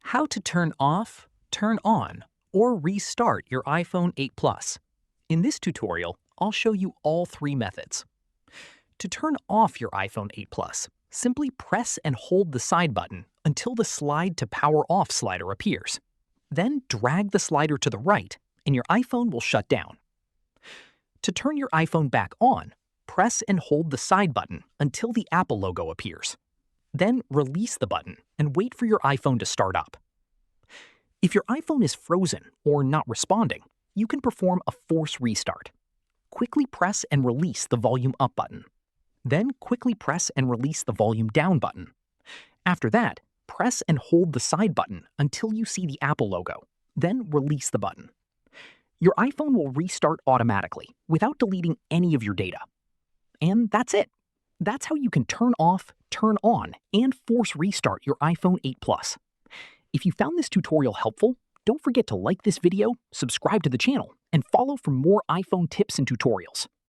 How to turn off, turn on, or restart your iPhone 8 Plus. In this tutorial, I'll show you all three methods. To turn off your iPhone 8 Plus, simply press and hold the side button until the slide to power off slider appears. Then drag the slider to the right and your iPhone will shut down. To turn your iPhone back on, press and hold the side button until the Apple logo appears. Then release the button and wait for your iPhone to start up. If your iPhone is frozen or not responding, you can perform a force restart. Quickly press and release the volume up button. Then quickly press and release the volume down button. After that, press and hold the side button until you see the Apple logo. Then release the button. Your iPhone will restart automatically without deleting any of your data. And that's it. That's how you can turn off, turn on, and force restart your iPhone 8 Plus. If you found this tutorial helpful, don't forget to like this video, subscribe to the channel, and follow for more iPhone tips and tutorials.